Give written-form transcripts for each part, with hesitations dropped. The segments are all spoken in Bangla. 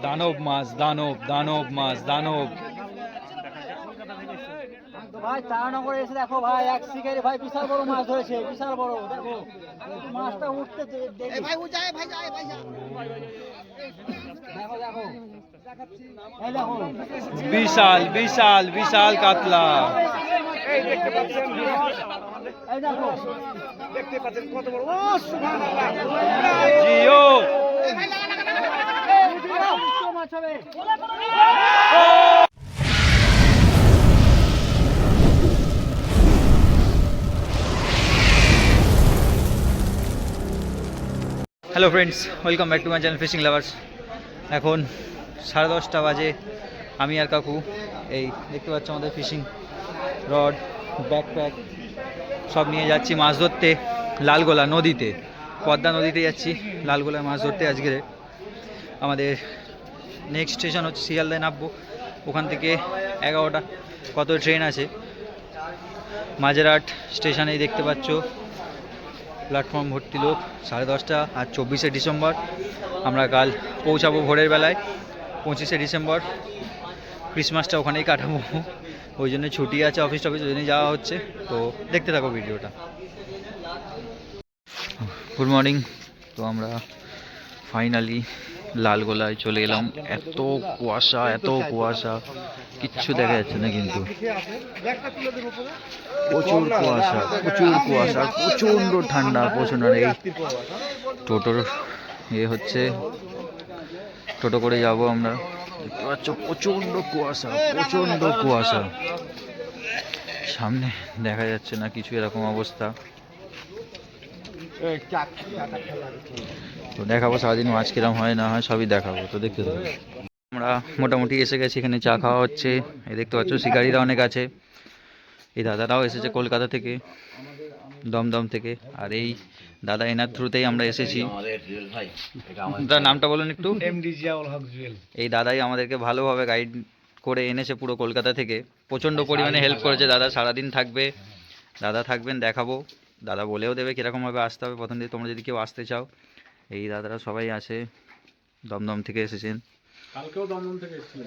দানব মাছ, দানব দানব মাছ, দানব। ভাই চারনগরে এসে দেখো ভাই, এক শিকারি ভাই বিশাল বড় মাছ ধরেছে, বিশাল বড়। দেখো মাছটা উঠতে ভাই, ও যায় ভাই, যায় ভাই, দেখো দেখো এই দেখো বিশাল বিশাল বিশাল কাতলা। এই দেখতে পাচ্ছেন, এই দেখো দেখতে পাচ্ছেন কত বড়। ও সুবহানাল্লাহ, জিও এই ভাই লাগা লাগা লাগা, এই জিও মাছ হবে। Hello friends, welcome back to my channel fishing lovers. এখন 10:30 বাজে। আমি আর কাকু এই দেখতে পাচ্ছ আমাদের ফিশিং রড, ব্যাকপ্যাক সব নিয়ে যাচ্ছি মাছ ধরতে লালগোলা নদীতে, পদ্মা নদীতে যাচ্ছি লালগোলায় মাছ ধরতে। আজকে আমাদের নেক্সট স্টেশন হচ্ছে শিয়ালদায় নামবো, ওখান থেকে 11টা কত ট্রেন আছে। মাঝেরহাট স্টেশনেই দেখতে পাচ্ছ প্ল্যাটফর্ম ভর্তি লোক। 10:30 আর 24শে ডিসেম্বর আমরা কাল পৌঁছাবো ভোরের বেলায়। 25শে ডিসেম্বর ক্রিসমাসটা ওখানেই কাটাবো, ওই জন্য ছুটি আছে অফিস টফিস, ওই জন্যই যাওয়া হচ্ছে। তো দেখতে থাকো ভিডিওটা। Good morning. তো আমরা ফাইনালি লালগোলায় চলে এলাম। এত কুয়াশা, এত কুয়াশা, কিচ্ছু দেখা যাচ্ছে না, কিন্তু প্রচুর কুয়াশা, প্রচুর কুয়াশা, প্রচণ্ড ঠান্ডা, প্রচণ্ড। এই টোটোর হচ্ছে, টোটো করে যাব আমরা। দেখতে পাচ্ছ প্রচণ্ড কুয়াশা, প্রচণ্ড কুয়াশা, সামনে দেখা যাচ্ছে না কিছু, এরকম অবস্থা। তো দেখাবো সারাদিন মাছ কিরম হয় না হয় সবই দেখাবো, তো দেখতে থাকো। আমরা মোটামুটি এসে গেছি, এখানে চা খাওয়া হচ্ছে। এই দেখতে পাচ্ছ শিকারিরা অনেক আছে। এই দাদারাও এসেছে কলকাতা থেকে, দমদম থেকে। আর এই দাদা এনার থ্রুতেই আমরা এসেছি। তার নামটা বলুন একটু। এই দাদাই আমাদেরকে ভালোভাবে গাইড করে এনেছে পুরো কলকাতা থেকে, প্রচণ্ড পরিমাণে হেল্প করেছে। দাদা সারাদিন থাকবে, দাদা থাকবেন, দেখাবো। দাদা বলেও দেবে কীরকমভাবে আসতে হবে প্রথম দিকে, তোমরা যদি কেউ আসতে চাও। এই দাদারা সবাই আছে, দমদম থেকে এসেছেন। কালকেও দমদম থেকে এসেছিল।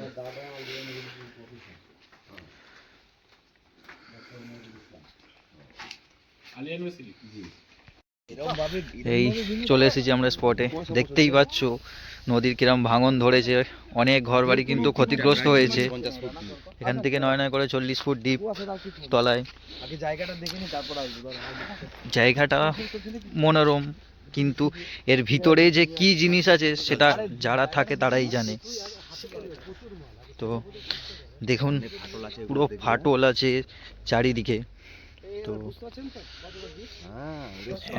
এই চলে এসেছি আমরা স্পটে। দেখতেই পাচ্ছ নদীর কিরম ভাঙন ধরেছে, অনেক ঘরবাড়ি কিন্তু ক্ষতিগ্রস্ত হয়েছে। এখান থেকে 9 করে 40 ফুট ডিপ তলায়। জায়গাটা মনোরম, কিন্তু এর ভিতরে যে কি জিনিস আছে সেটা যারা থাকে তারাই জানে। তো দেখুন পুরো ফাটল আছে চারিদিকে। তো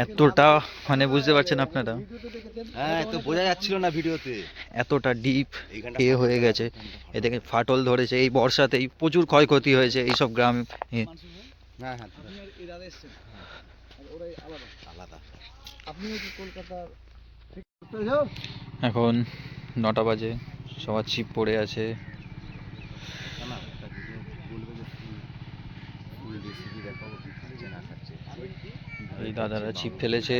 এতটা মানে বুঝতে পারছেন আপনারা, হ্যাঁ তো বোঝা যাচ্ছিল না ভিডিওতে, এতটা ডিপ হয়ে গেছে। এদিকে ফাটল ধরেছে, এই বর্ষাতেই প্রচুর ক্ষয়ক্ষতি হয়েছে এইসব গ্রামে। এখন 9টা বাজে, সবার ছিপ পড়ে আছে। এই দাদারা ছিপ ফেলেছে,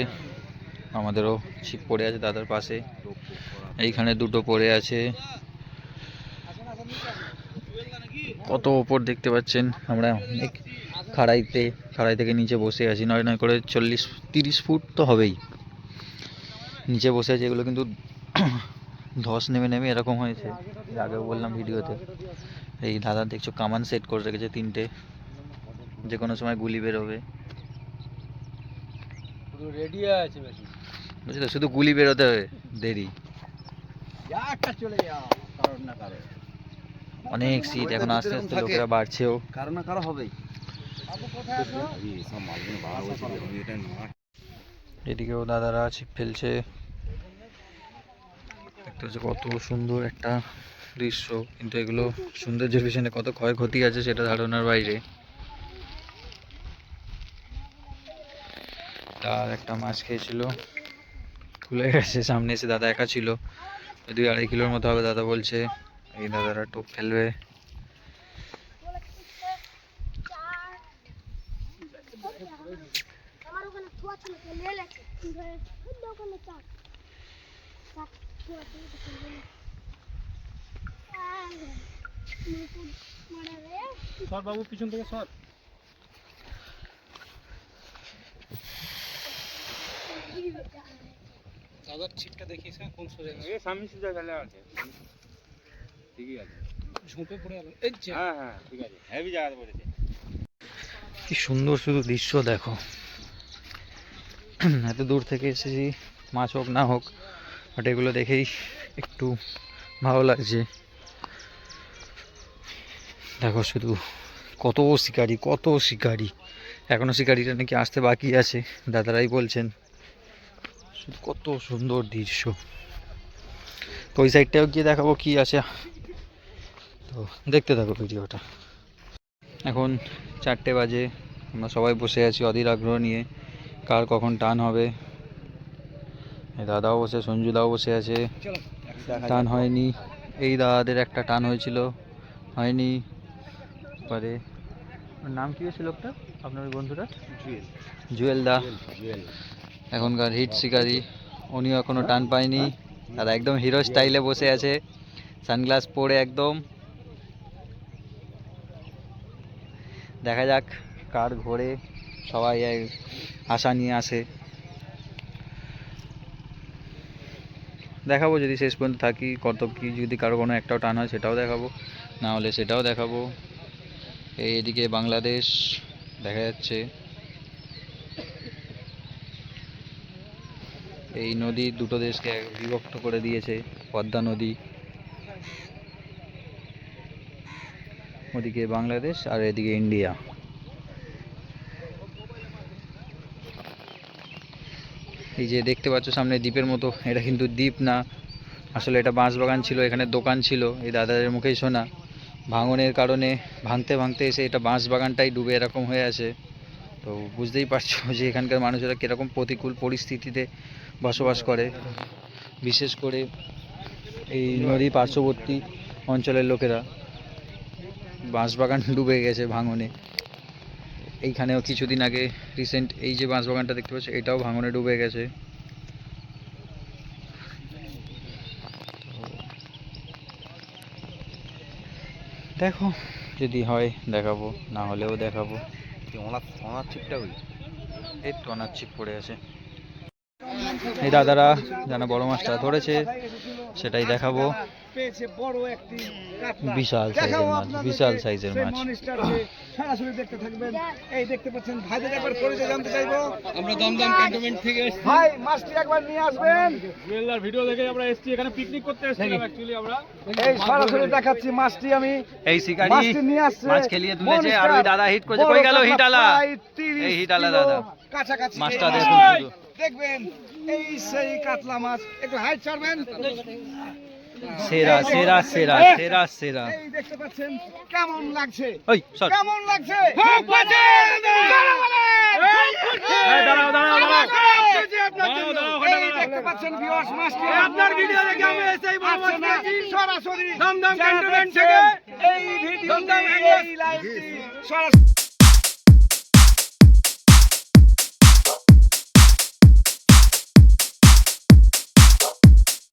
আমাদেরও ছিপ পড়ে আছে দাদার পাশে। এইখানে 2টো পড়ে আছে। কত ওপর দেখতে পাচ্ছেন, আমরা অনেক খাড়াই থেকে নিচে বসে আছি। 9 করে 40-30 ফুট তো হবেই নিচে বসে আছে। এগুলো কিন্তু ধস নেমে নেমে এরকম হয়েছে, আগেও বললাম ভিডিওতে। এই দাদা দেখছো কামান সেট করে রেখেছে 3টে, যে কোনো সময় গুলি বেরোবে। বুঝলে, শুধু গুলি বেরোতে হবে, দেরি। অনেক সিট, এখন আস্তে আস্তে লোকেরা বাড়ছেও, কারো না কারো হবেই। এদিকেও দাদারা ছিপ ফেলছে। দেখতে হচ্ছে কত সুন্দর একটা দৃশ্য, কিন্তু এগুলো সৌন্দর্যের পিছনে কত ক্ষয়ক্ষতি আছে সেটা ধারণার বাইরে। তার একটা মাছ খেয়েছিল, খুলে গেছে। সামনে এসে দাদা একা ছিল, 2-2.5 কিলোর মতো হবে দাদা বলছে। এই দাদারা টোপ ফেলবে। সর বাবু পিছন থেকে সর। দাদার ছিটটা দেখিস না কোন সোজা এই সামনে সোজা গেলে আছে ঠিকই আছে ঝুঁকে পড়ে গেল এই যে হ্যাঁ হ্যাঁ ঠিক আছে হেভি জায়গাতে পড়েছে। কি সুন্দর শুধু দৃশ্য দেখো, এত দূর থেকে এসেছি, মাছ হোক না হোক বাট এগুলো দেখেই একটু ভালো লাগছে। দেখো শুধু কত শিকারি, কত শিকারি, এখনো শিকারিটা নাকি আসতে বাকি আছে, দাদারাই বলছেন। শুধু কত সুন্দর দৃশ্য। তো ওই সাইডটাও গিয়ে দেখাবো কি আছে, তো দেখতে থাকো ভিডিওটা। এখন 4টে বাজে, আমরা সবাই বসে আছি অধীর আগ্রহ নিয়ে কার কখন টান হবে। এই দাদাও বসে, সঞ্জুদাও বসে আছে, টান হয়নি। এই দাদাদের একটা টান হয়েছিল, হয়নি পরে। ওর নাম কি হয়েছিল লোকটা, আপনার ওই বন্ধুটা? জুয়েল দা, এখনকার হিট শিকারি, উনিও এখনো টান পায়নি। দাদা একদম হিরো স্টাইলে বসে আছে, সানগ্লাস পরে একদম। দেখা যাক কার ঘোরে, সবাই আশা নিয়ে আসে। দেখাবো যদি শেষ পর্যন্ত থাকি কত কি, যদি কারো কোনো একটাও টান হয় সেটাও দেখাবো, না হলে সেটাও দেখাবো। এইদিকে বাংলাদেশ দেখা যাচ্ছে, এই নদী দুটো দেশকে বিভক্ত করে দিয়েছে, পদ্মা নদী। ওদিকে বাংলাদেশ আর এদিকে ইন্ডিয়া। এই যে দেখতে পাচ্ছ সামনে দ্বীপের মতো, এটা কিন্তু দ্বীপ না, আসলে এটা বাঁশবাগান ছিল, এখানে দোকান ছিল, এই দাদাদের মুখেই শোনা। ভাঙনের কারণে ভাঙতে ভাঙতে এসে এটা বাঁশবাগানটাই ডুবে এরকম হয়ে আছে। তো বুঝতেই পারছো যে এখানকার মানুষেরা কীরকম প্রতিকূল পরিস্থিতিতে বসবাস করে, বিশেষ করে এই নদী পার্শ্ববর্তী অঞ্চলের লোকেরা। বাঁশবাগান ডুবে গেছে ভাঙনে। এইখানেও কিছুদিন আগে রিসেন্ট এই যে বাঁশবাগানটা দেখতে পাচ্ছ, এটাও ভাঙনে ডুবে গেছে। দেখো যদি হয় দেখাবো, না হলেও দেখাবো। ওনার ছিপটা ওই এই তো অনার ছিপ পড়ে আছে। এই দাদারা যারা বড় মাছটা ধরেছে সেটাই দেখাবো। বিশাল সাইজের মাছ, বিশাল সাইজের মাছ। সরাসরি দেখতে থাকবেন। এই দেখতে পাচ্ছেন ভাইদের একবার পরিচয় জানতে চাইবো। আমরা দমদম ক্যান্টনমেন্ট থেকে এসেছি ভাই মাছটি একবার নিয়ে আসবেন। জুয়েলদার ভিডিও দেখে আমরা এসেছি, এখানে পিকনিক করতে এসেছিলাম অ্যাকচুয়ালি আমরা। এই সরাসরি দেখাচ্ছি মাছটি আমি। এই শিকারি মাছটি নিয়ে আসছে, মাছ খেলিয়ে তুলেছে, আর ওই দাদা হিট করেছে। কই গেল হিটালা? এই হিটালা দাদা কাছাকাছি মাছটা এই দেখুন মাছ। শুধু। দেখবেন এই সেই কাতলা মাছ, একটু হাইট ছাড়বেন। সেরা সেরা সেরা সেরা সেরা। এই দেখতে পাচ্ছেন কেমন লাগছে, ওই সর। কেমন লাগছে? দাঁড়াও দাঁড়াও দাঁড়াও এই দেখতে পাচ্ছেন ভিউয়ার্স মাছটি আপনার ভিডিও দেখে আমি এসেই বড় মাছ পেয়েছি। সরাসরি দমদম ক্যান্টনমেন্ট থেকে এই ভিডিও এই লাইভটি সরাসরি